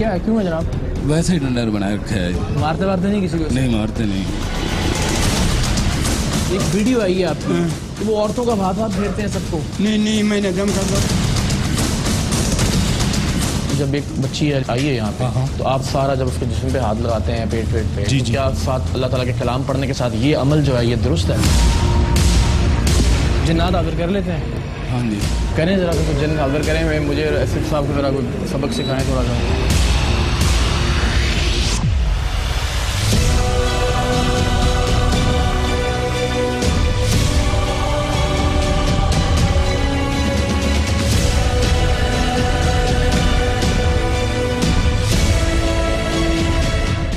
کیا ہے، کیوں ہے جناب؟ ویسے ہی ڈر بنا رکھا ہے. مارتے نہیں کسی کو؟ نہیں مارتے نہیں. ایک ویڈیو آئی ہے آپ کی کہ وہ عورتوں کا ہاتھ پھیرتے ہیں سب کو. نہیں میں نے دم کر دیا. جب ایک بچی آئی ہے یہاں پہ تو آپ سارا جب اس کے جسم پہ ہاتھ لگاتے ہیں پیٹ پہ، کیا ساتھ اللہ تعالیٰ کے کلام پڑھنے کے ساتھ یہ عمل جو ہے یہ درست ہے؟ جنات حاضر کر لیتے ہیں؟ ہاں جی کریں ذرا کچھ جن حاضر کریں. مجھے اسف صاحب کو ذرا کوئی سبق سکھائیں تھوڑا سا.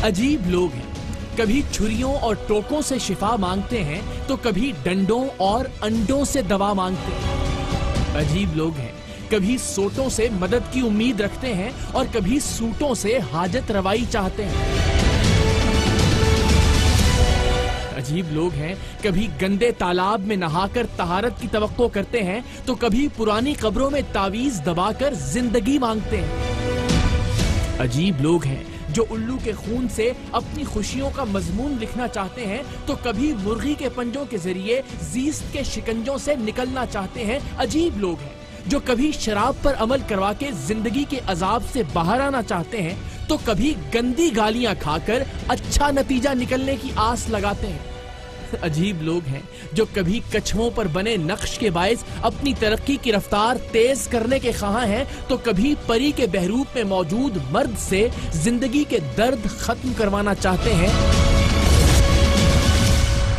عجیب لوگ ہیں، کبھی چھریوں اور ٹوکوں سے شفا مانگتے ہیں تو کبھی ڈنڈوں اور انڈوں سے دوا مانگتے ہیں. عجیب لوگ ہیں، کبھی سوٹوں سے مدد کی امید رکھتے ہیں اور کبھی سوٹوں سے حاجت روائی چاہتے ہیں. عجیب لوگ ہیں، کبھی گندے تالاب میں نہا کر طہارت کی توقع کرتے ہیں تو کبھی پرانی قبروں میں تعویذ دبا کر زندگی مانگتے ہیں. عجیب لوگ ہیں جو الو کے خون سے اپنی خوشیوں کا مضمون لکھنا چاہتے ہیں تو کبھی مرغی کے پنجوں کے ذریعے زیست کے شکنجوں سے نکلنا چاہتے ہیں. عجیب لوگ ہیں جو کبھی شراب پر عمل کروا کے زندگی کے عذاب سے باہر آنا چاہتے ہیں تو کبھی گندی گالیاں کھا کر اچھا نتیجہ نکلنے کی آس لگاتے ہیں. عجیب لوگ ہیں جو کبھی کچھووں پر بنے نقش کے باعث اپنی ترقی کی رفتار تیز کرنے کے خواہاں ہیں تو کبھی پری کے بحروپ میں موجود مرد سے زندگی کے درد ختم کروانا چاہتے ہیں.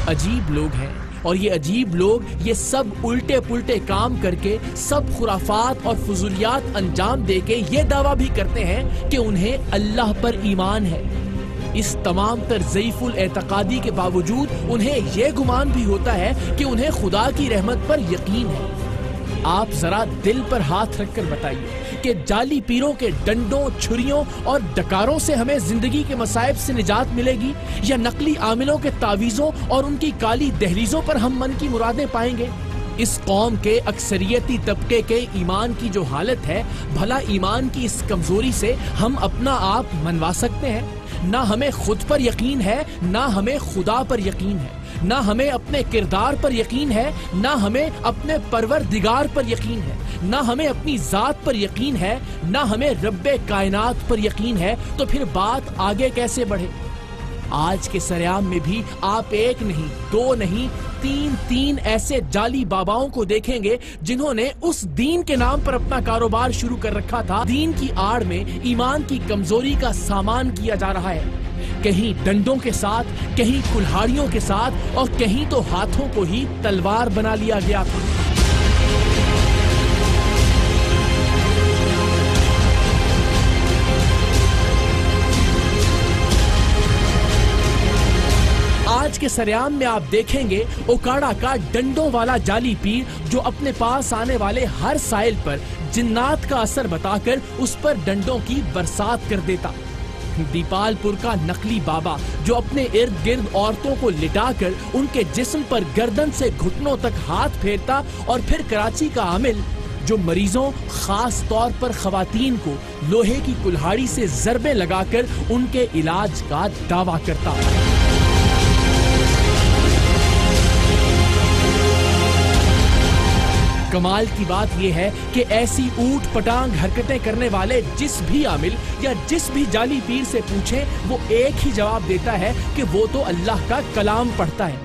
عجیب لوگ ہیں اور یہ عجیب لوگ یہ سب الٹے پلٹے کام کر کے سب خرافات اور فضولیات انجام دے کے یہ دعویٰ بھی کرتے ہیں کہ انہیں اللہ پر ایمان ہے. اس تمام تر ضعیف الاعتقادی کے باوجود انہیں یہ گمان بھی ہوتا ہے کہ انہیں خدا کی رحمت پر یقین ہے. آپ ذرا دل پر ہاتھ رکھ کر بتائیے کہ جعلی پیروں کے ڈنڈوں، چھریوں اور ڈکاروں سے ہمیں زندگی کے مصائب سے نجات ملے گی یا نقلی عاملوں کے تعویذوں اور ان کی کالی دہلیزوں پر ہم من کی مرادیں پائیں گے؟ اس قوم کے اکثریتی طبقے کے ایمان کی جو حالت ہے، بھلا ایمان کی اس کمزوری سے ہم اپنا آپ منوا سکتے ہیں؟ نہ ہمیں خود پر یقین ہے، نہ ہمیں خدا پر یقین ہے، نہ ہمیں اپنے کردار پر یقین ہے، نہ ہمیں اپنے پروردگار پر یقین ہے، نہ ہمیں اپنی ذات پر یقین ہے، نہ ہمیں رب کائنات پر یقین ہے. تو پھر بات آگے کیسے بڑھے؟ آج کے سریام میں بھی آپ ایک نہیں، دو نہیں، تین ایسے جعلی باباؤں کو دیکھیں گے جنہوں نے اس دین کے نام پر اپنا کاروبار شروع کر رکھا تھا. دین کی آڑ میں ایمان کی کمزوری کا سامان کیا جا رہا ہے، کہیں ڈنڈوں کے ساتھ، کہیں کلہاڑیوں کے ساتھ اور کہیں تو ہاتھوں کو ہی تلوار بنا لیا گیا تھا. آج کے سریام میں آپ دیکھیں گے اوکاڑا کا ڈنڈوں والا جعلی پیر جو اپنے پاس آنے والے ہر سائل پر جنات کا اثر بتا کر اس پر ڈنڈوں کی برسات کر دیتا. دیپال پور کا نقلی بابا جو اپنے ارد گرد عورتوں کو لٹا کر ان کے جسم پر گردن سے گھٹنوں تک ہاتھ پھیرتا. اور پھر کراچی کا عامل جو مریضوں، خاص طور پر خواتین کو لوہے کی کلہاڑی سے ضربیں لگا کر ان کے علاج کا دعویٰ کرتا. کمال کی بات یہ ہے کہ ایسی اوٹ پٹانگ حرکتیں کرنے والے جس بھی عامل یا جس بھی جعلی پیر سے پوچھیں وہ ایک ہی جواب دیتا ہے کہ وہ تو اللہ کا کلام پڑھتا ہے.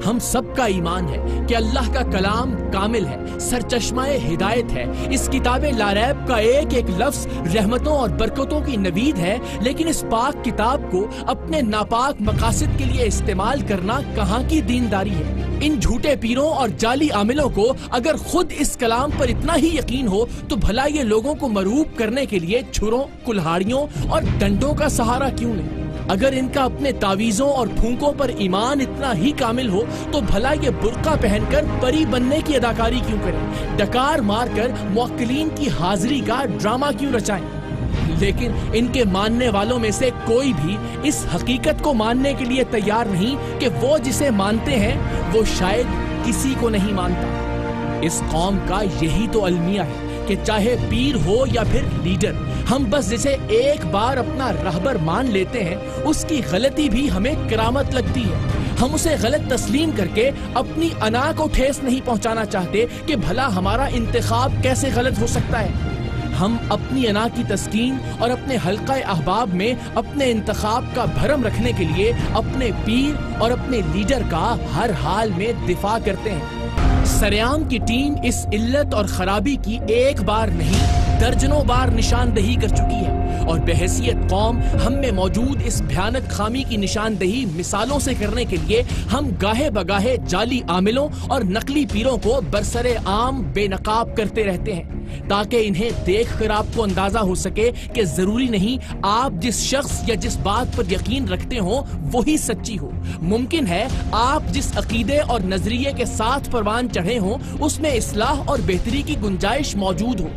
ہم سب کا ایمان ہے کہ اللہ کا کلام کامل ہے، سرچشمہ ہدایت ہے. اس کتاب لاریب کا ایک ایک لفظ رحمتوں اور برکتوں کی نوید ہے، لیکن اس پاک کتاب کو اپنے ناپاک مقاصد کے لیے استعمال کرنا کہاں کی دینداری ہے؟ ان جھوٹے پیروں اور جعلی عاملوں کو اگر خود اس کلام پر اتنا ہی یقین ہو تو بھلا یہ لوگوں کو مرعوب کرنے کے لیے چھروں، کلہاڑیوں اور ڈنڈوں کا سہارا کیوں لیں؟ اگر ان کا اپنے تعویذوں اور پھونکوں پر ایمان اتنا ہی کامل ہو تو بھلا یہ برقع پہن کر پری بننے کی اداکاری کیوں کریں؟ ڈکار مار کر موکلین کی حاضری کا ڈرامہ کیوں رچائیں؟ لیکن ان کے ماننے والوں میں سے کوئی بھی اس حقیقت کو ماننے کے لیے تیار نہیں کہ وہ جسے مانتے ہیں وہ شاید کسی کو نہیں مانتا. اس قوم کا یہی تو المیہ ہے کہ چاہے پیر ہو یا پھر لیڈر، ہم بس جسے ایک بار اپنا رہبر مان لیتے ہیں اس کی غلطی بھی ہمیں کرامت لگتی ہے۔ ہم اسے غلط تسلیم کر کے اپنی انا کو ٹھیس نہیں پہنچانا چاہتے کہ بھلا ہمارا انتخاب کیسے غلط ہو سکتا ہے۔ ہم اپنی انا کی تسکین اور اپنے حلقہ احباب میں اپنے انتخاب کا بھرم رکھنے کے لیے اپنے پیر اور اپنے لیڈر کا ہر حال میں دفاع کرتے ہیں۔ سریام کی ٹیم اس علت اور خرابی کی ایک بار نہیں درجنوں بار نشاندہی کر چکی ہے، اور بحیثیت قوم ہم میں موجود اس بھیانک خامی کی نشاندہی مثالوں سے کرنے کے لیے ہم گاہے بگاہے جعلی عاملوں اور نقلی پیروں کو برسر عام بے نقاب کرتے رہتے ہیں، تاکہ انہیں دیکھ کر آپ کو اندازہ ہو سکے کہ ضروری نہیں آپ جس شخص یا جس بات پر یقین رکھتے ہوں وہی سچی ہو۔ ممکن ہے آپ جس عقیدے اور نظریے کے ساتھ پروان چڑھے ہوں اس میں اصلاح اور بہتری کی گنجائش موجود ہو۔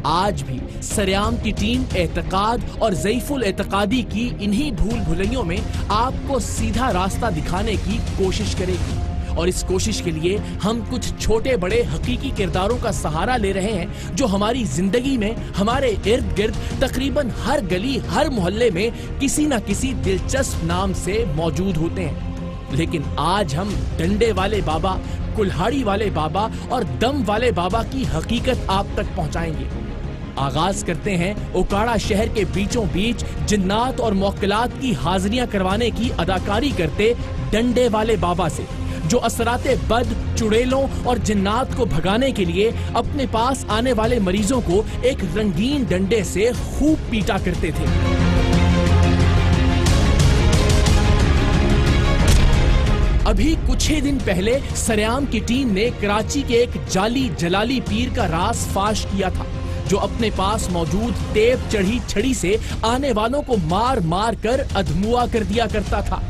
آج بھی سریام کی ٹیم اعتقاد اور ضعیف الاعتقادی کی انہی بھول بھلیوں میں آپ کو سیدھا راستہ دکھانے کی کوشش کرے گی، اور اس کوشش کے لیے ہم کچھ چھوٹے بڑے حقیقی کرداروں کا سہارا لے رہے ہیں جو ہماری زندگی میں ہمارے ارد گرد تقریباً ہر گلی ہر محلے میں کسی نہ کسی دلچسپ نام سے موجود ہوتے ہیں۔ لیکن آج ہم ڈنڈے والے بابا، کلہاڑی والے بابا اور دم والے بابا کی حقیقت آپ تک پہنچائیں گے۔ آغاز کرتے ہیں اوکاڑا شہر کے بیچوں بیچ جنات اور موکلات کی حاضریاں کروانے کی اداکاری کرتے ڈنڈے والے بابا سے، جو اثرات بد، چڑیلوں اور جنات کو بھگانے کے لیے اپنے پاس آنے والے مریضوں کو ایک رنگین ڈنڈے سے خوب پیٹا کرتے تھے۔ ابھی کچھ ہی دن پہلے سریام کی ٹیم نے کراچی کے ایک جعلی جلالی پیر کا راز فاش کیا تھا، جو اپنے پاس موجود ٹیپ چڑھی چھڑی سے آنے والوں کو مار مار کر ادھموا کر دیا کرتا تھا۔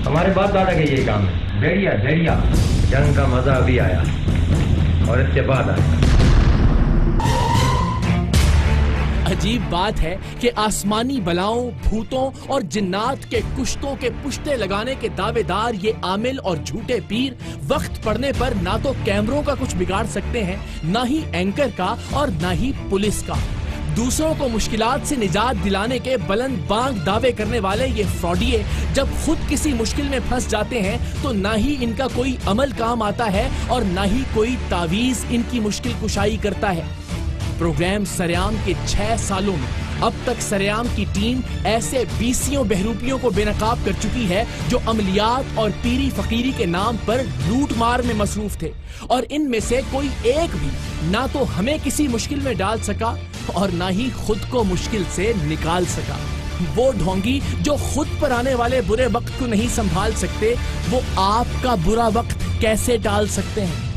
ہمارے باپ دادا کا یہ کام ہے، بھیڑیا بھیڑیا جنگ کا مزہ ابھی آیا اور اس کے بعد آیا۔ عجیب بات ہے کہ آسمانی بلاؤں، بھوتوں اور جنات کے کشتوں کے پشتے لگانے کے دعوے دار یہ عامل اور جھوٹے پیر وقت پڑنے پر نہ تو کیمروں کا کچھ بگاڑ سکتے ہیں، نہ ہی اینکر کا اور نہ ہی پولیس کا۔ دوسروں کو مشکلات سے نجات دلانے کے بلند بانگ دعوے کرنے والے یہ فراڈیے جب خود کسی مشکل میں پھنس جاتے ہیں تو نہ ہی ان کا کوئی عمل کام آتا ہے اور نہ ہی کوئی تعویذ ان کی مشکل کشائی کرتا ہے۔ پروگرام سریام کے 6 سالوں میں اب تک سریام کی ٹیم ایسے 20 بہروپیوں کو بے نقاب کر چکی ہے جو عملیات اور پیری فقیری کے نام پر لوٹ مار میں مصروف تھے، اور ان میں سے کوئی ایک بھی نہ تو ہمیں کسی مشکل میں ڈال سکا اور نہ ہی خود کو مشکل سے نکال سکا۔ وہ ڈھونگی جو خود پر آنے والے برے وقت کو نہیں سنبھال سکتے، وہ آپ کا برا وقت کیسے ٹال سکتے ہیں؟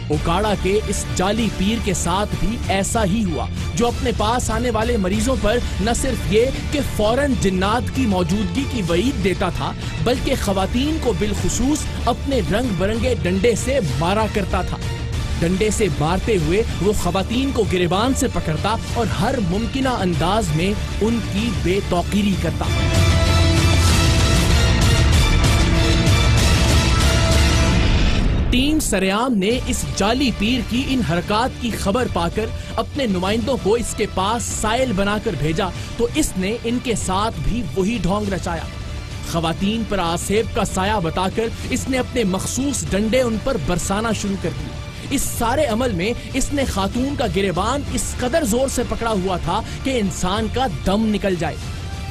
اوکاڑا کے اس جعلی پیر کے ساتھ بھی ایسا ہی ہوا، جو اپنے پاس آنے والے مریضوں پر نہ صرف یہ کہ فوراً جنات کی موجودگی کی وعید دیتا تھا، بلکہ خواتین کو بالخصوص اپنے رنگ برنگے ڈنڈے سے مارا کرتا تھا۔ ڈنڈے سے مارتے ہوئے وہ خواتین کو گریبان سے پکڑتا اور ہر ممکنہ انداز میں ان کی بے توقیری کرتا۔ ٹیم سریام نے اس جعلی پیر کی ان حرکات کی خبر پا کر اپنے نمائندوں کو اس کے پاس سائل بنا کر بھیجا تو اس نے ان کے ساتھ بھی وہی ڈھونگ رچایا۔ خواتین پر آسیب کا سایہ بتا کر اس نے اپنے مخصوص ڈنڈے ان پر برسانا شروع کر دیے۔ اس سارے عمل میں اس نے خاتون کا گریبان اس قدر زور سے پکڑا ہوا تھا کہ انسان کا دم نکل جائے۔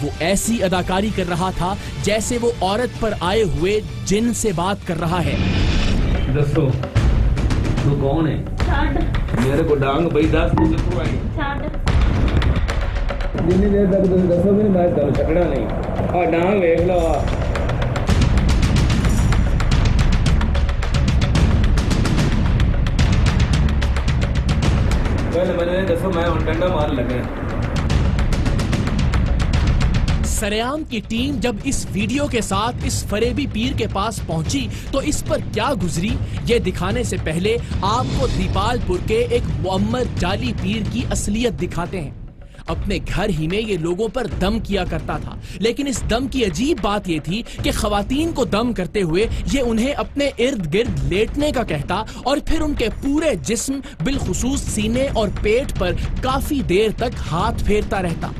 وہ ایسی اداکاری کر رہا تھا جیسے وہ عورت پر آئے ہوئے جن سے بات کر رہا ہے۔ دسو تو کون ہے؟ میرے کو ڈانگ بھائی دس مجھے پڑھائی جنی دیر تک تم دسو گے میں دل چھکڑا نہیں اور ڈانگ دیکھ لو۔ سریام کی ٹیم جب اس ویڈیو کے ساتھ اس فریبی پیر کے پاس پہنچی تو اس پر کیا گزری یہ دکھانے سے پہلے آپ کو دیپال پور کے ایک معمر جعلی پیر کی اصلیت دکھاتے ہیں۔ اپنے گھر ہی میں یہ لوگوں پر دم کیا کرتا تھا، لیکن اس دم کی عجیب بات یہ تھی کہ خواتین کو دم کرتے ہوئے یہ انہیں اپنے ارد گرد لیٹنے کا کہتا اور پھر ان کے پورے جسم بالخصوص سینے اور پیٹ پر کافی دیر تک ہاتھ پھیرتا رہتا۔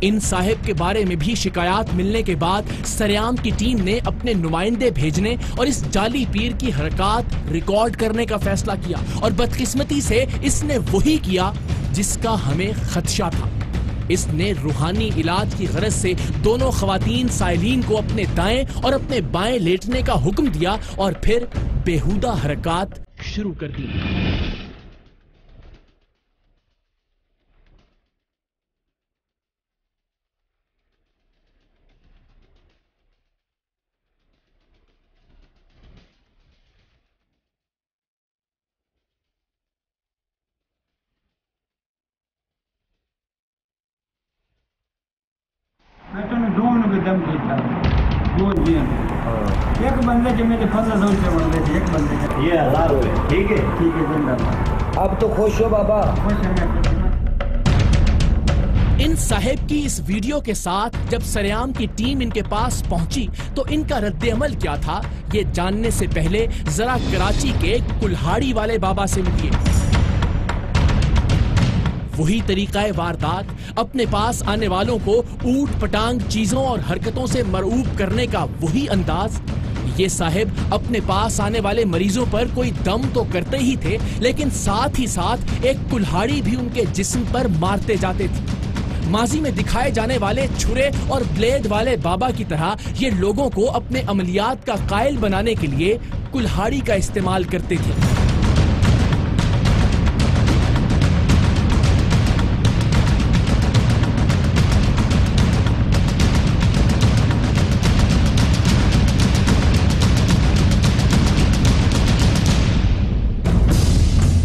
ان صاحب کے بارے میں بھی شکایات ملنے کے بعد سریام کی ٹیم نے اپنے نمائندے بھیجنے اور اس جعلی پیر کی حرکات ریکارڈ کرنے کا فیصلہ کیا، اور بدقسمتی سے اس نے وہی کیا جس کا ہمیں خدشہ تھا۔ اس نے روحانی علاج کی غرض سے دونوں خواتین سائلین کو اپنے دائیں اور اپنے بائیں لیٹنے کا حکم دیا اور پھر بےہودہ حرکات شروع کر دی۔ دم کیتا دو دن ایک بندے کے میرے 1500 روپے بندے تھے، ایک بندے کا یہ 1000 ہوئے۔ ٹھیک ہے زندہ باد۔ اب تو خوش ہو بابا؟ خوش ہیں۔ ان صاحب کی اس ویڈیو کے ساتھ جب سریام کی ٹیم ان کے پاس پہنچی تو ان کا رد عمل کیا تھا یہ جاننے سے پہلے ذرا کراچی کے کلہاڑی والے بابا سے ملیے۔ وہی طریقہ واردات، اپنے پاس آنے والوں کو اوٹ پٹانگ چیزوں اور حرکتوں سے مرعوب کرنے کا وہی انداز۔ یہ صاحب اپنے پاس آنے والے مریضوں پر کوئی دم تو کرتے ہی تھے، لیکن ساتھ ہی ساتھ ایک کلہاڑی بھی ان کے جسم پر مارتے جاتے تھے۔ ماضی میں دکھائے جانے والے چھرے اور بلیڈ والے بابا کی طرح یہ لوگوں کو اپنے عملیات کا قائل بنانے کے لیے کلہاڑی کا استعمال کرتے تھے۔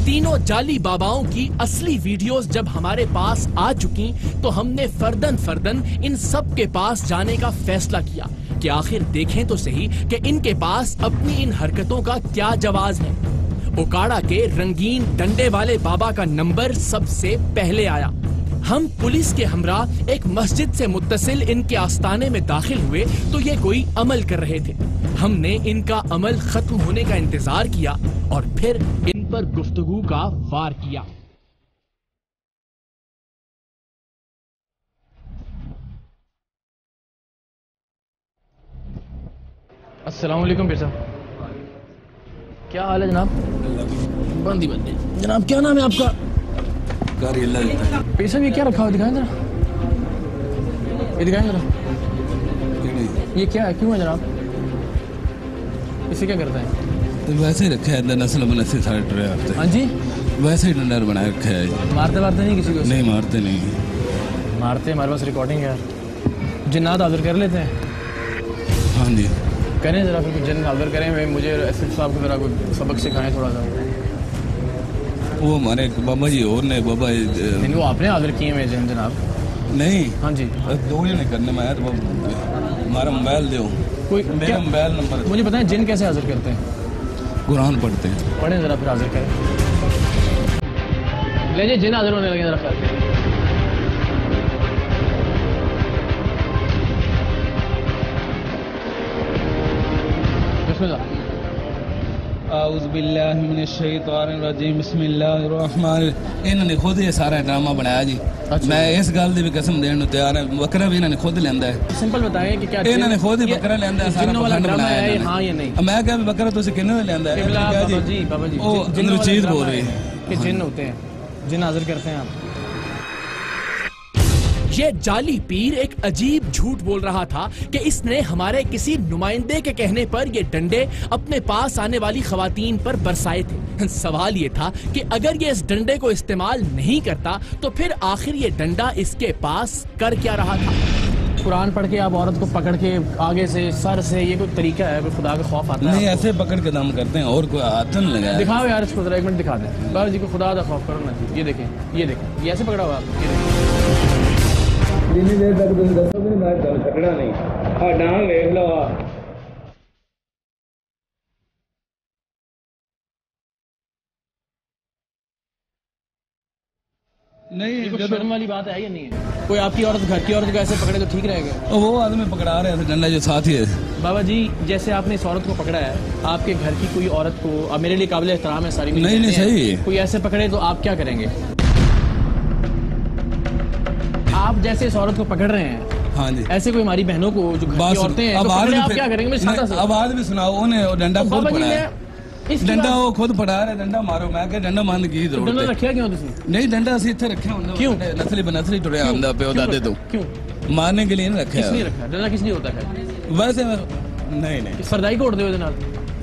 تینوں جعلی باباؤں کی اصلی ویڈیوز جب ہمارے پاس آ چکی تو ہم نے فردن فردن ان سب کے پاس جانے کا فیصلہ کیا کہ آخر دیکھیں تو صحیح کہ ان کے پاس اپنی ان حرکتوں کا کیا جواز ہے۔ اوکاڑا کے رنگین ڈنڈے والے بابا کا نمبر سب سے پہلے آیا۔ ہم پولیس کے ہمراہ ایک مسجد سے متصل ان کے آستانے میں داخل ہوئے تو یہ کوئی عمل کر رہے تھے۔ ہم نے ان کا عمل ختم ہونے کا انتظار کیا اور پھر ان پر گفتگو کا وار کیا۔ السلام علیکم پیر صاحب، کیا حال ہے جناب؟ بندی بندی جناب، کیا نام ہے آپ کا؟ پیر صاحب یہ کیا رکھا ہوا دکھائیں ذرا، یہ دکھائیں ذرا، یہ کیا ہے، کیوں ہے جناب؟ اسے کیا کرتا ہے؟ ویسے ہی رکھا ہے، نسل منسل سارے ٹرے آتے ہیں۔ ہاں جی، ویسے ہی ڈنڈر بنائے رکھا ہے۔ مارتے نہیں کسی کو؟ نہیں مارتے، نہیں مارتے، ہمارے پاس ریکارڈنگ ہے۔ جنات حاضر کر لیتے ہیں؟ ہاں جی کریں ذرا، پھر جن حاضر کریں، مجھے ایس ایچ صاحب کو میرا کوئی سبق سکھائیں تھوڑا سا۔ وہ ہمارے بابا جی اور نے بابا نہیں، وہ آپ نے حاضر کیے ہیں جناب؟ نہیں، ہاں جی، دو جنے کرنے میں آیا تو ہمارا موبائل دو، کوئی میرا موبائل نمبر مجھے بتائیں جن کیسے حاضر کرتے ہیں؟ قرآن پڑھتے ہیں۔ پڑھیں ذرا پھر حاضر کریں۔ لے جی، جن حاضر ہونے لگے ذرا خیال کریں۔ بسم اللہ۔ اعوذ باللہ من الشیطان الرجیم، بسم اللہ الرحمن۔ انہوں نے خود یہ سارا ڈرامہ بنایا جی۔ میں اس گل دی بھی قسم دین نوں تیار ہوں، بکرا بھی انہوں نے خود لیندا ہے۔ سمپل بتائیں کہ کیا انہوں نے خود ہی بکرا لیندا ہے، سارا ڈرامہ ہے ہاں یا نہیں؟ میں کہا بکرا تسی کنے لیندا ہے؟ بابا جی، بابا جی، جن چیز بول رہی ہے کہ جن ہوتے ہیں، جن حاضر کرتے ہیں آپ۔ یہ جعلی پیر ایک عجیب جھوٹ بول رہا تھا کہ اس نے ہمارے کسی نمائندے کے کہنے پر یہ ڈنڈے اپنے پاس آنے والی خواتین پر برسائے تھے۔ سوال یہ تھا کہ اگر یہ اس ڈنڈے کو استعمال نہیں کرتا تو پھر آخر یہ ڈنڈا اس کے پاس کر کیا رہا تھا؟ قرآن پڑھ کے آپ عورت کو پکڑ کے آگے سے سر سے، یہ کوئی طریقہ ہے؟ کوئی خدا کا خوف آتا ہے؟ نہیں، ایسے پکڑ کے دم کرتے ہیں اور کوئی ہاتھ نہیں لگا۔ دکھاؤ یار اس کو ذرا، ایک منٹ دکھا دیں۔ بابا جی کو خدا کا خوف کرو نا، یہ دیکھیں، یہ دیکھیں، یہ ایسے پکڑا ہوا آپ، جنی دیر تک تم دسو گے میں تمہیں چھڈنا نہیں ڈانگ ویکھ لو نہیں شرم والی بات ہے یا نہیں ہے؟ کوئی آپ کی عورت گھر کی عورت کو ایسے پکڑے تو ٹھیک رہے گا؟ وہ آدمی پکڑا رہے تھے ڈنڈا جو ساتھ ہی ہے بابا جی جیسے آپ نے اس عورت کو پکڑا ہے آپ کے گھر کی کوئی عورت کو اب میرے لیے قابل احترام ہے ساری نہیں صحیح کوئی ایسے پکڑے تو آپ کیا کریں گے؟ آپ جیسے اس عورت کو پکڑ رہے ہیں ہاں جی ایسے کوئی ہماری بہنوں کو جو گھر کی عورتیں ہیں آپ کیا کریں گے؟ اب آج بھی سناؤ انہیں ڈنڈا خود پڑا ڈنڈا وہ خود پڑا رہے ڈنڈا مارو میں کہ ڈنڈا مارنے کی ضرورت ہے ڈنڈا رکھیا کیوں تسی؟ نہیں ڈنڈا اسی اتنے رکھے ہوندے کیوں نسلی بنسلی ٹریا ہوندا پیو دادے تو کیوں مارنے کے لیے نہیں رکھا کس لیے رکھا ڈنڈا کس لیے ہوتا ہے ویسے نہیں فردائی کوٹ دے دے نال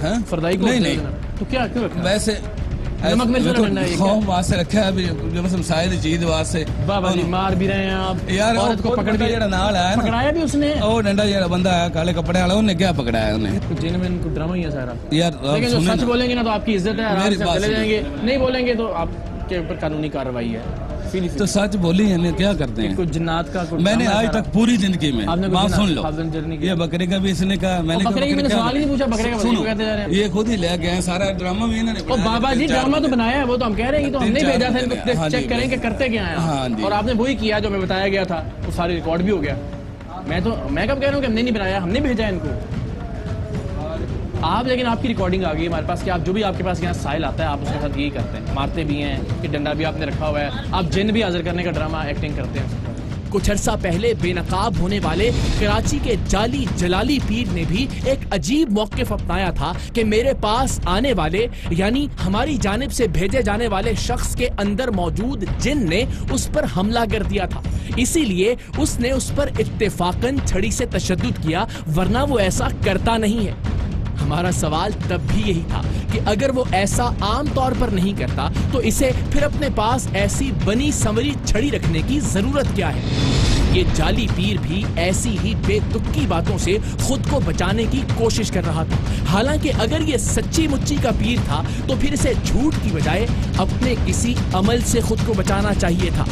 ہاں فردائی کوٹ نہیں تو کیا کیوں رکھا ویسے نمک مرچ والا ڈنڈا ہے خوف واسطے رکھا ہے جو مثلا مسائل چیز واسطے بابا جی مار بھی رہے ہیں آپ یار عورت کو پکڑ کے جڑا نال آیا پکڑایا بھی اس نے وہ ڈنڈا جڑا بندہ ہے کالے کپڑے والا انہیں کیا پکڑایا انہیں جن میں ان کو ڈرامہ ہی ہے سارا یار لیکن جو سچ بولیں گے نا تو آپ کی عزت ہے آرام سے چلے جائیں گے نہیں بولیں گے تو آپ کے اوپر قانونی کارروائی ہے تو سچ بولی ہیں کیا کرتے ہیں کچھ جنات کا میں نے آج تک پوری زندگی میں بات سن لو یہ بکرے کا بھی اس نے کہا میں نے سوال ہی نہیں پوچھا بکرے کا یہ خود ہی لے گئے سارا ڈرامہ بھی انہوں نے بابا جی ڈرامہ تو بنایا ہے وہ تو ہم کہہ رہے ہیں تو ہم نے بھیجا تھا چیک کریں کہ کرتے کیا ہیں اور آپ نے وہی کیا جو ہمیں بتایا گیا تھا وہ سارے ریکارڈ بھی ہو گیا میں کب کہہ رہا ہوں کہ ہم نے نہیں بنایا ہم نے بھیجا ان کو آپ لیکن آپ کی ریکارڈنگ آ گئی ہمارے پاس کہ آپ جو بھی آپ کے پاس یہاں سائل آتا ہے آپ اس کے ساتھ یہی کرتے ہیں مارتے بھی ہیں کہ ڈنڈا بھی آپ نے رکھا ہوا ہے آپ جن بھی حاضر کرنے کا ڈرامہ ایکٹنگ کرتے ہیں کچھ عرصہ پہلے بے نقاب ہونے والے کراچی کے جعلی جلالی پیر نے بھی ایک عجیب موقف اپنایا تھا کہ میرے پاس آنے والے یعنی ہماری جانب سے بھیجے جانے والے شخص کے اندر موجود جن نے اس پر حملہ کر دیا تھا اسی لیے اس نے اس پر اتفاقاً چھڑی سے تشدد کیا ورنہ وہ ایسا کرتا نہیں ہے ہمارا سوال تب بھی یہی تھا کہ اگر وہ ایسا عام طور پر نہیں کرتا تو اسے پھر اپنے پاس ایسی بنی سنوری چھڑی رکھنے کی ضرورت کیا ہے یہ جعلی پیر بھی ایسی ہی بے تکی باتوں سے خود کو بچانے کی کوشش کر رہا تھا حالانکہ اگر یہ سچی مچی کا پیر تھا تو پھر اسے جھوٹ کی بجائے اپنے کسی عمل سے خود کو بچانا چاہیے تھا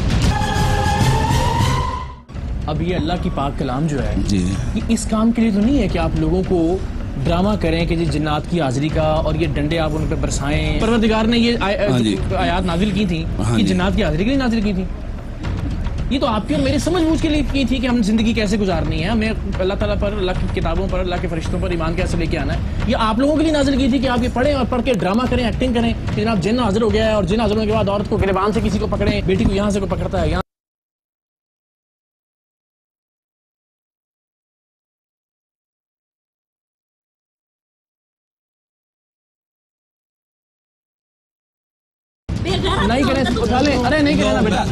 اب یہ اللہ کی پاک کلام جو ہے یہ اس کام کے لیے تو نہیں ہے کہ آپ لوگوں کو ڈرامہ کریں کہ جنات کی حاضری کا اور یہ ڈنڈے آپ ان پہ برسائیں پروردگار نے یہ آیات نازل کی تھی کہ جنات کی حاضری کے لیے نازل کی تھی یہ تو آپ کی اور میری سمجھ بوجھ کے لیے کی تھی کہ ہم زندگی کیسے گزارنی ہے ہمیں اللہ تعالیٰ پر اللہ کی کتابوں پر اللہ کے فرشتوں پر ایمان کیسے لے کے آنا ہے یہ آپ لوگوں کے لیے نازل کی تھی کہ آپ یہ پڑھیں اور پڑھ کے ڈرامہ کریں ایکٹنگ کریں کہ جناب جن حاضر ہو گیا ہے اور جن حاضر ہونے کے بعد عورت کو گریبان سے کسی کو پکڑیں بیٹی کو یہاں سے کوئی پکڑتا ہے یہاں نہیں کریں اٹھا لیں ارے نہیں کریں نا بیٹا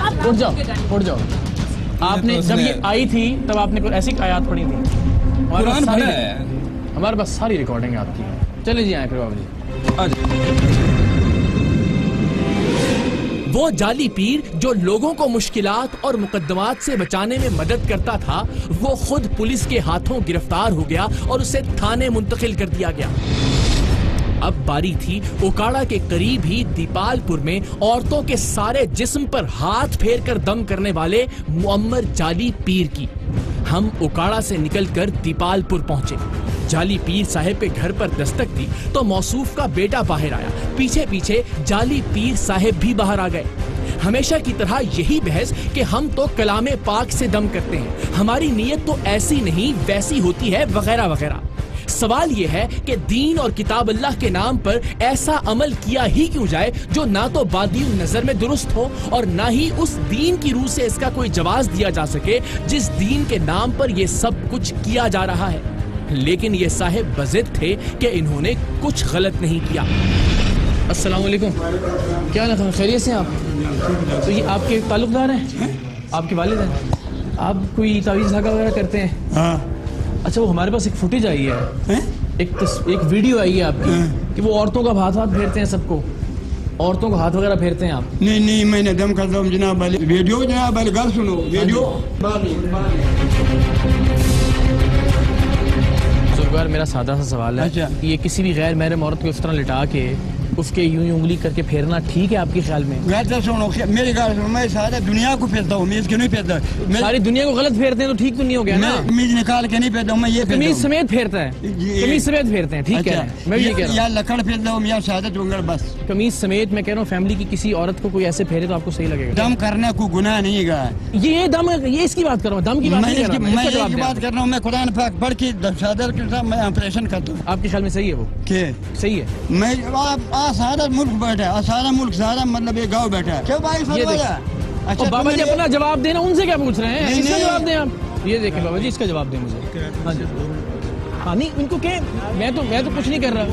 اٹھ جاؤ آپ نے جب یہ آئی تھی تب آپ نے کوئی ایسی آیات پڑھی تھی ہمارے پاس ساری ریکارڈنگ آپ کی چلے جی آئیں پھر بابا جی وہ جعلی پیر جو لوگوں کو مشکلات اور مقدمات سے بچانے میں مدد کرتا تھا وہ خود پولیس کے ہاتھوں گرفتار ہو گیا اور اسے تھانے منتقل کر دیا گیا اب باری تھی اوکاڑا کے قریب ہی دیپال پور میں عورتوں کے سارے جسم پر ہاتھ پھیر کر دم کرنے والے معمر جعلی پیر کی ہم اوکاڑا سے نکل کر دیپال پور پہنچے جعلی پیر صاحب کے گھر پر دستک دی تو موصوف کا بیٹا باہر آیا پیچھے پیچھے جعلی پیر صاحب بھی باہر آ گئے ہمیشہ کی طرح یہی بحث کہ ہم تو کلام پاک سے دم کرتے ہیں ہماری نیت تو ایسی نہیں ویسی ہوتی ہے وغیرہ وغیرہ سوال یہ ہے کہ دین اور کتاب اللہ کے نام پر ایسا عمل کیا ہی کیوں جائے جو نہ تو بادی نظر میں درست ہو اور نہ ہی اس دین کی روح سے اس کا کوئی جواز دیا جا سکے جس دین کے نام پر یہ سب کچھ کیا جا رہا ہے لیکن یہ صاحب بضد تھے کہ انہوں نے کچھ غلط نہیں کیا السلام علیکم کیا حال ہے خیریت سے آپ تو یہ آپ کے تعلق دار ہیں آپ کے والد ہیں آپ کوئی تعویذ دھاگا وغیرہ کرتے ہیں ہاں اچھا وہ ہمارے پاس ایک فوٹیج آئی ہے ایک ویڈیو آئی ہے آپ کی کہ وہ عورتوں کا ہاتھ پھیرتے ہیں سب کو عورتوں کو ہاتھ وغیرہ پھیرتے ہیں آپ نہیں میں نے دم کرتا ہوں جناب علی ویڈیو جناب علی گل سنو ویڈیو بزرگوار میرا سادہ سا سوال ہے یہ کسی بھی غیر محرم عورت کو اس طرح لٹا کے اس کے یوں انگلی کر کے پھیرنا ٹھیک ہے آپ کے خیال میں؟ میری گال سنو، میں سارے دنیا کو پھیرتا ہوں، میز کے نہیں پھیرتا. ساری دنیا کو غلط پھیرتے ہیں تو ٹھیک تو نہیں ہو گیا نا. میز نکال کے نہیں پھیرتا ہوں، میں یہ قمیض سمیت پھیرتا ہے، قمیض سمیت پھیرتے ہیں. ٹھیک ہے، میں یہ کہہ رہا ہوں یا لکڑ پھیرتا ہوں یا شہادت انگل بس. قمیض سمیت میں کہہ رہا ہوں فیملی کی کسی عورت کو کوئی ایسے پھیرے تو آپ کو صحیح لگے گا؟ دم کرنے کو گناہ نہیں گا. یہ دم، یہ اس کی بات کر رہا ہوں، دم کی بات نہیں کر رہا. میں اس کی بات کر رہا ہوں. میں قرآن پاک پڑھ کے شہادت کے ساتھ میں آپریشن کرتا ہوں. آپ کے خیال میں صحیح ہے وہ؟ کہ صحیح ہے. میں سارا ملک بیٹھا ہے، سارا ملک، سارا مطلب یہ گاؤں بیٹھا ہے. کیوں بھائی اچھا بابا جی اپنا جواب دینا، ان سے کیا پوچھ رہے ہیں؟ اس کا جواب دیں آپ. یہ دیکھیں بابا جی، اس کا جواب دیں مجھے. ہاں جی، ہاں نہیں ان کو کہ میں تو کچھ نہیں کر رہا.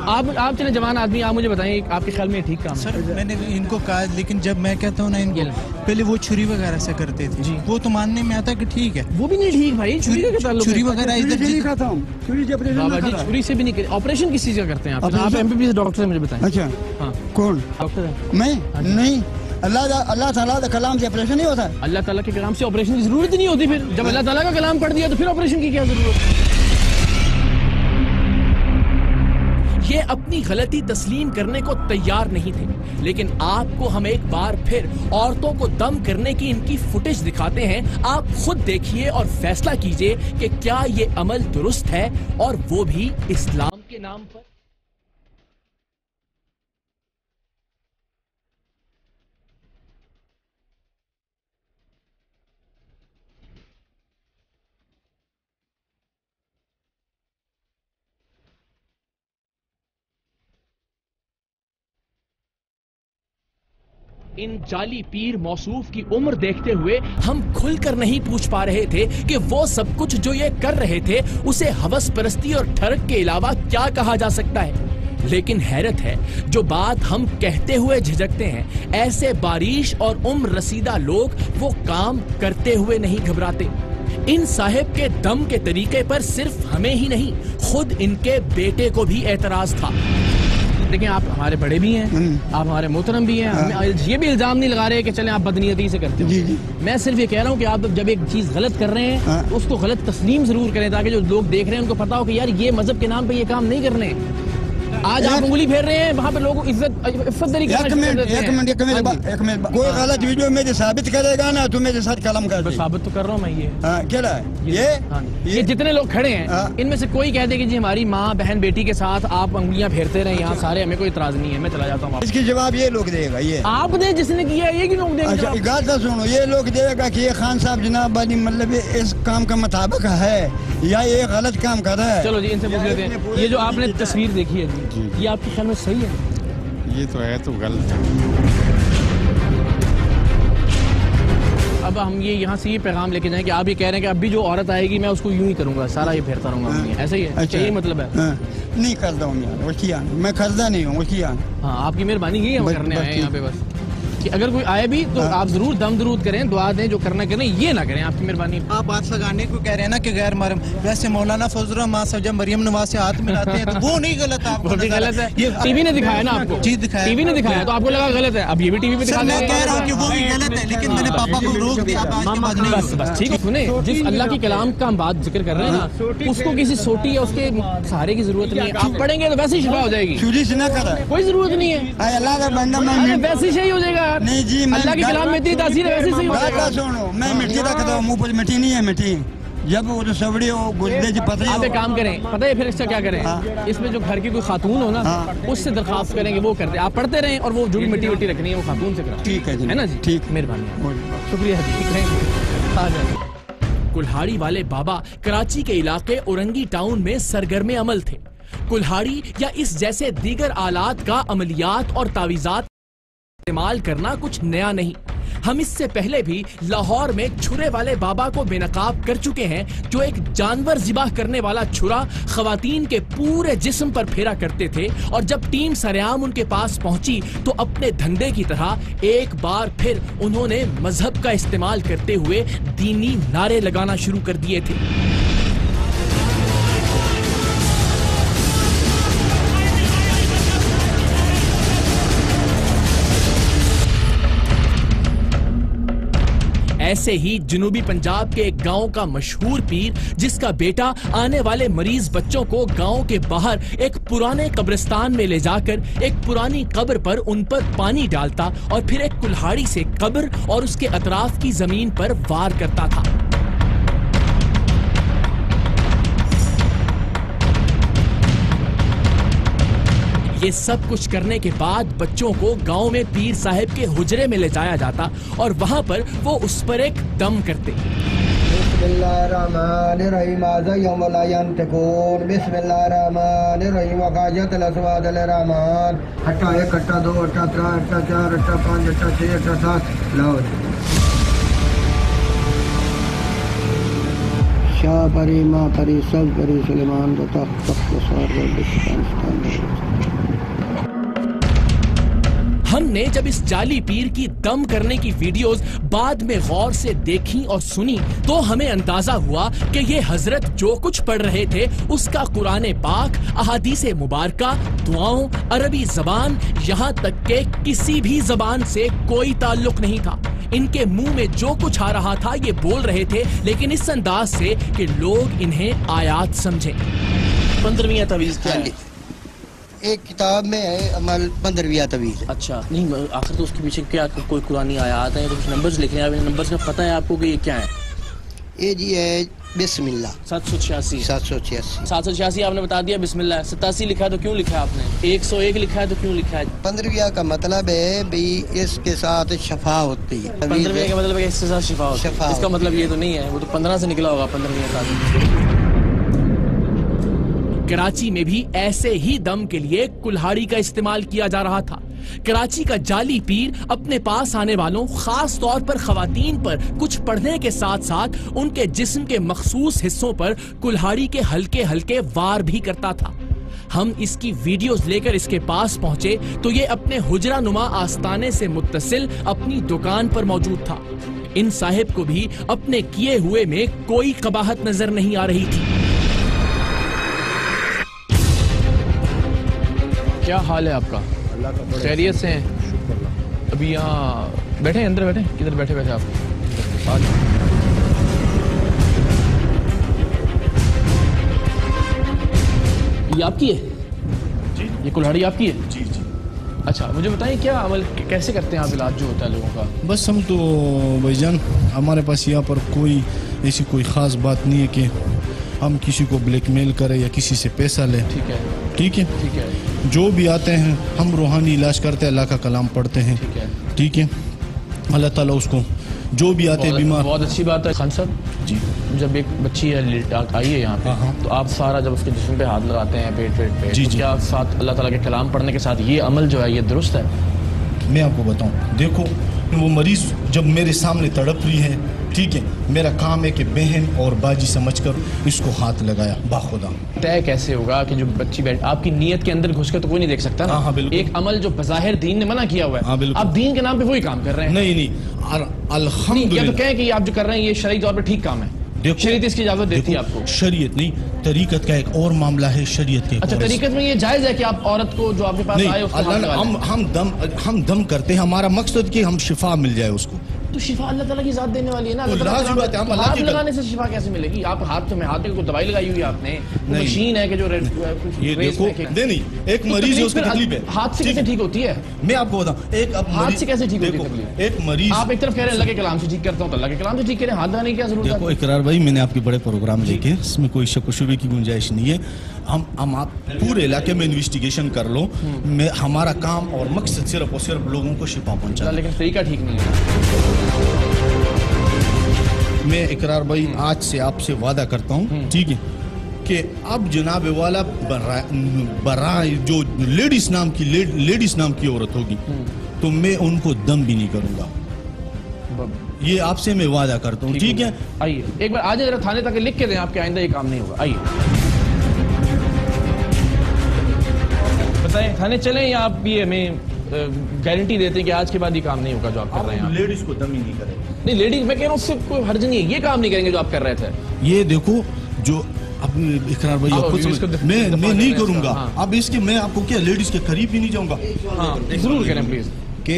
آپ چلے جوان آدمی، آپ مجھے بتائیں آپ کے خیال میں ٹھیک کام ہے؟ سر میں نے ان کو کہا، لیکن جب میں کہتا ہوں نا ان کو پہلے وہ چھری وغیرہ سے کرتے تھے جی، وہ تو ماننے میں آتا کہ ٹھیک ہے. وہ بھی نہیں ٹھیک بھائی، چھری کا تعلق، چھری وغیرہ ادھر نہیں کھاتا ہوں. بابا جی چھری سے بھی نہیں. آپریشن کس چیز کا کرتے ہیں آپ ایم بی بی ڈاکٹر ہیں، مجھے بتائیں. اچھا ہاں کون ڈاکٹر ہے؟ میں نہیں. اللہ تعالیٰ کا کلام سے آپریشن نہیں ہوتا. اللہ تعالیٰ کے کلام سے آپریشن کی ضرورت ہی نہیں ہوتی. پھر جب اللہ تعالیٰ کا کلام پڑھ دیا تو پھر آپریشن کی کیا ضرورت؟ یہ اپنی غلطی تسلیم کرنے کو تیار نہیں تھے، لیکن آپ کو ہم ایک بار پھر عورتوں کو دم کرنے کی ان کی فوٹیج دکھاتے ہیں. آپ خود دیکھیے اور فیصلہ کیجئے کہ کیا یہ عمل درست ہے، اور وہ بھی اسلام کے نام پر. ان جعلی پیر موصوف کی عمر دیکھتے ہوئے ہم کھل کر نہیں پوچھ پا رہے تھے کہ وہ سب کچھ جو یہ کر رہے تھے اسے ہوس پرستی اور ٹھڑک کے علاوہ کیا کہا جا سکتا ہے. لیکن حیرت ہے، جو بات ہم کہتے ہوئے جھجکتے ہیں، ایسے باریش اور عمر رسیدہ لوگ وہ کام کرتے ہوئے نہیں گھبراتے. ان صاحب کے دم کے طریقے پر صرف ہمیں ہی نہیں، خود ان کے بیٹے کو بھی اعتراض تھا. دیکھیں آپ ہمارے بڑے بھی ہیں، آپ ہمارے محترم بھی ہیں، یہ بھی الزام نہیں لگا رہے کہ چلیں آپ بدنیتی سے کرتے ہیں. میں صرف یہ کہہ رہا ہوں کہ آپ جب ایک چیز غلط کر رہے ہیں تو اس کو غلط تسلیم ضرور کریں، تاکہ جو لوگ دیکھ رہے ہیں ان کو پتا ہو کہ یار یہ مذہب کے نام پہ یہ کام نہیں کرنے. آج آپ انگلی پھیر رہے ہیں، وہاں پہ لوگوں عزت دری ایک منٹ کوئی غلط ویڈیو میرے ثابت کرے گا نا تو میرے ساتھ قلم کر دے. ثابت تو کر رہا ہوں میں. یہ جتنے لوگ کھڑے ہیں ان میں سے کوئی کہہ دے کہ جی ہماری ماں بہن بیٹی کے ساتھ آپ انگلیاں پھیرتے رہے یہاں سارے، ہمیں کوئی اعتراض نہیں ہے، میں چلا جاتا ہوں. اس کی جواب یہ لوگ دے گا، یہ آپ نے جس نے کیا یہ کیوں لوگ دیں گے؟ اچھا سنو، یہ لوگ دے گا کہ یہ خان صاحب جناب والی مطلب اس کام کا مطابق ہے یا یہ غلط کام کر رہا ہے. چلو جی ان سے پوچھ لیتے ہیں، یہ جو آپ نے تصویر دیکھی ہے جی، یہ آپ کے خیال میں صحیح ہے؟ یہ تو ہے تو غلط ہے. اب ہم یہاں سے یہ پیغام لے کے جائیں کہ آپ یہ کہہ رہے ہیں کہ اب بھی جو عورت آئے گی میں اس کو یوں ہی کروں گا، سارا یہ پھیرتا رہوں گا، ایسا ہی ہے؟ اچھا یہی مطلب ہے؟ نہیں کرتا ہوں یار، وکیل میں کرتا نہیں ہوں وکیل. ہاں آپ کی مہربانی یہی ہم کرنے آئے ہیں یہاں پہ بس کہ اگر کوئی آئے بھی تو آپ ضرور دم درود کریں، دعا دیں، جو کرنا کریں، یہ نہ کریں. آپ کی مہربانی. آپ بات سگانے کو کہہ رہے ہیں نا کہ غیر محرم، ویسے مولانا فضل الرحمان صاحب جب مریم نواز سے ہاتھ ملاتے ہیں تو وہ نہیں غلط؟ آپ وہ بھی غلط ہے. یہ ٹی وی نے دکھایا نا آپ کو؟ جی دکھایا. ٹی وی نے دکھایا تو آپ کو لگا غلط ہے، اب یہ بھی ٹی وی پہ دکھا دیں. میں کہہ رہا ہوں کہ وہ بھی غلط ہے، لیکن میں نے پاپا کو روک دیا. بس ٹھیک ہے. سنیں، جس اللہ کے کلام کا ہم بات ذکر کر رہے ہیں نا، اس کو کسی سوٹی یا اس کے سہارے کی ضرورت نہیں ہے. آپ پڑھیں گے تو ویسے ہی شفا ہو جائے گی، کوئی ضرورت نہیں ہے. اللہ کا بندہ ویسے صحیح ہو جائے گا. نہیں جی، اللہ کے کلام میں اتنی تاثیر ہے، ویسے صحیح ہو جائے گا. سنو، میں مٹی رکھتا ہوں منہ پر، مٹی نہیں ہے. مٹی جب وہ سوڑی ہو گلدے جی پتہ آپ ایک کام کریں، پتہ ہے پھر اس کا کیا کریں؟ اس میں جو گھر کی کوئی خاتون ہو نا اس سے درخواست کریں کہ وہ کرتے، آپ پڑھتے رہیں اور وہ جو بھی مٹی وٹی رکھنی ہے وہ خاتون سے کریں. ٹھیک ہے جی، ہے نا جی؟ ٹھیک، مہربانی، شکریہ جی. کلہاڑی والے بابا کراچی کے علاقے اورنگی ٹاؤن میں سرگرم عمل تھے. کلہاڑی یا اس جیسے دیگر آلات کا عملیات اور تعویذات استعمال کرنا کچھ نیا نہیں. ہم اس سے پہلے بھی لاہور میں چھرے والے بابا کو بے نقاب کر چکے ہیں، جو ایک جانور ذبح کرنے والا چھرا خواتین کے پورے جسم پر پھیرا کرتے تھے، اور جب ٹیم سریعام ان کے پاس پہنچی تو اپنے دھندے کی طرح ایک بار پھر انہوں نے مذہب کا استعمال کرتے ہوئے دینی نعرے لگانا شروع کر دیے تھے. ایسے ہی جنوبی پنجاب کے ایک گاؤں کا مشہور پیر جس کا بیٹا آنے والے مریض بچوں کو گاؤں کے باہر ایک پرانے قبرستان میں لے جا کر ایک پرانی قبر پر ان پر پانی ڈالتا اور پھر ایک کلہاڑی سے قبر اور اس کے اطراف کی زمین پر وار کرتا تھا۔ یہ سب کچھ کرنے کے بعد بچوں کو گاؤں میں پیر صاحب کے حجرے میں لے جایا جاتا اور وہاں پر وہ اس پر ایک دم کرتے۔ بسم اللہ الرحمن الرحیم آزا یوم لا ینتقون بسم اللہ الرحمن الرحیم وقاجت الاسواد الرحمن ہٹا 1 ہٹا 2 ہٹا 3 ہٹا 4 ہٹا 5 ہٹا 6 ہٹا 7 لاؤ شاہ پری ماں پری سب پری سلیمان دو تخت تخت سوار بشکانستان ہم نے جب اس جعلی پیر کی دم کرنے کی ویڈیوز بعد میں غور سے دیکھی اور سنی تو ہمیں اندازہ ہوا کہ یہ حضرت جو کچھ پڑھ رہے تھے اس کا قرآن پاک، احادیث مبارکہ، دعاؤں، عربی زبان، یہاں تک کہ کسی بھی زبان سے کوئی تعلق نہیں تھا۔ ان کے منہ میں جو کچھ آ رہا تھا یہ بول رہے تھے، لیکن اس انداز سے کہ لوگ انہیں آیات سمجھیں۔ 15ویں تعویذ کیا ہے؟ ایک کتاب میں ہے عمل 15ویں تعویذ۔ اچھا، نہیں آخر تو اس کے پیچھے کیا کوئی قرآنی آیات ہیں، کچھ نمبرز لکھے ہیں، نمبرز کا پتہ ہے آپ کو کہ یہ کیا ہے؟ یہ جی ہے بسم اللہ 786 786 آپ نے بتا دیا بسم اللہ۔ 87 لکھا ہے تو کیوں لکھا ہے آپ نے؟ 101 لکھا ہے تو کیوں لکھا ہے؟ 15ویں کا مطلب ہے بھی اس کے ساتھ شفا ہوتی ہے۔ 15ویں کا مطلب ہے اس کے ساتھ شفا ہوتی ہے، اس کا مطلب یہ تو نہیں ہے، وہ تو 15 سے نکلا ہوگا 15ویں کا۔ کراچی میں بھی ایسے ہی دم کے لیے کلہاڑی کا استعمال کیا جا رہا تھا۔ کراچی کا جعلی پیر اپنے پاس آنے والوں، خاص طور پر خواتین پر کچھ پڑھنے کے ساتھ ساتھ ان کے جسم کے مخصوص حصوں پر کلہاڑی کے ہلکے ہلکے وار بھی کرتا تھا۔ ہم اس کی ویڈیوز لے کر اس کے پاس پہنچے تو یہ اپنے حجرہ نما آستانے سے متصل اپنی دکان پر موجود تھا۔ ان صاحب کو بھی اپنے کیے ہوئے میں کوئی قباحت نظر نہیں آ رہی تھی۔ کیا حال ہے آپ کا؟ خیریت سے ہیں؟ ابھی یہاں بیٹھے ہیں، اندر بیٹھے ہیں؟ کدھر بیٹھے بیٹھے آپ؟ یہ آپ کی ہے؟ جی۔ یہ کلہاڑی آپ کی ہے؟ جی جی۔ اچھا، مجھے بتائیں کیا عمل کیسے کرتے ہیں آپ علاج جو ہوتا ہے لوگوں کا؟ بس ہم تو بھائی جان ہمارے پاس یہاں پر کوئی ایسی کوئی خاص بات نہیں ہے کہ ہم کسی کو بلیک میل کریں یا کسی سے پیسہ لیں۔ ٹھیک ہے ٹھیک ہے ٹھیک ہے، جو بھی آتے ہیں ہم روحانی علاج کرتے ہیں، اللہ کا کلام پڑھتے ہیں۔ ٹھیک ہے ٹھیک ہے، اللہ تعالیٰ اس کو جو بھی آتے ہیں بیمار۔ بہت اچھی بات ہے خان صاحب جی۔ جب ایک بچی ہے آئی ہے یہاں پہ تو آپ سارا جب اس کے جسم پہ ہاتھ لگاتے ہیں پیٹ پہ، جی تو جی، کیا ساتھ اللہ تعالیٰ کے کلام پڑھنے کے ساتھ یہ عمل جو ہے یہ درست ہے؟ میں آپ کو بتاؤں، دیکھو وہ مریض جب میرے سامنے تڑپ رہی ہے، ٹھیک ہے، میرا کام ہے کہ بہن اور باجی سمجھ کر اس کو ہاتھ لگایا باخدا۔ طے کیسے ہوگا کہ جو بچی بیٹھ آپ کی نیت کے اندر گھس کے تو کوئی نہیں دیکھ سکتا نا؟ ہاں بالکل۔ ایک عمل جو بظاہر دین نے منع کیا ہوا ہاں ہے، بالکل، آپ دین کے نام پہ وہی کام کر رہے ہیں۔ نہیں الحمدللہ، یا تو کہیں کہ آپ جو کر رہے ہیں یہ شرعی طور پہ ٹھیک کام ہے، شریعت اس کی اجازت دیتی ہے آپ کو؟ شریعت نہیں، طریقت کا ایک اور معاملہ ہے، شریعت کے۔ اچھا، طریقت میں یہ جائز ہے کہ آپ عورت کو جو آپ کے پاس آئے اس کو ہاتھ لگا لیں؟ ہم دم کرتے ہیں، ہمارا مقصد کہ ہم شفا مل جائے اس کو۔ تو شفا اللہ تعالیٰ کی ذات دینے والی ہے نا، اللہ لازم بات ہے، ہم تعالیٰ اللہ ہاتھ کی لگانے سے شفا کیسے ملے گی؟ آپ ہاتھ میں کوئی دوائی لگائی ہوئی ہے آپ نے، مشین ہے کہ جو یہ دیکھو، نہیں ایک مریض ہے اس کی تکلیف ہے، ہاتھ سے کیسے ٹھیک ہوتی ہے؟ میں آپ کو بتاؤں، ایک ہاتھ سے کیسے ٹھیک ہوتی ہے تکلیف؟ ایک مریض، آپ ایک طرف کہہ رہے ہیں اللہ کے کلام سے ٹھیک کرتا ہوں تو اللہ کے کلام سے ٹھیک کریں، ہاتھ لگانے کی کیا ضرورت ہے؟ دیکھو اقرار بھائی، میں نے آپ کے بڑے پروگرام دیکھے، اس میں کوئی شک و شبے کی گنجائش نہیں ہے۔ ہم آپ پورے علاقے میں انویسٹیگیشن کر لو، ہمارا کام اور مقصد صرف اور صرف لوگوں کو شفا پہنچانا۔ لیکن طریقہ ٹھیک نہیں ہے۔ میں اقرار بھائی آج سے آپ سے وعدہ کرتا ہوں، ٹھیک ہے، کہ اب جناب والا برائے جو لیڈیز نام کی عورت ہوگی تو میں ان کو دم بھی نہیں کروں گا، یہ آپ سے میں وعدہ کرتا ہوں، ٹھیک ہے؟ آئیے ایک بار آج ذرا تھانے تک لکھ کے دیں، آپ کے آئندہ یہ کام نہیں ہوگا۔ آئیے بتائیں، تھانے چلیں یا آپ یہ ہمیں گارنٹی دیتے ہیں کہ آج کے بعد یہ کام نہیں ہوگا جو آپ کر رہے ہیں؟ لیڈیز کو دم ہی نہیں کریں گے۔ نہیں، لیڈیز میں کہہ رہا ہوں اس سے کوئی حرج نہیں ہے، یہ کام نہیں کریں گے جو آپ کر رہے تھے۔ یہ دیکھو جو اقرار بھائی میں نہیں کروں گا، اب اس کے میں آپ کو کیا لیڈیز کے قریب ہی نہیں جاؤں گا۔ ہاں ضرور کریں پلیز۔ کہ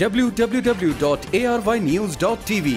www.arYnews.tv।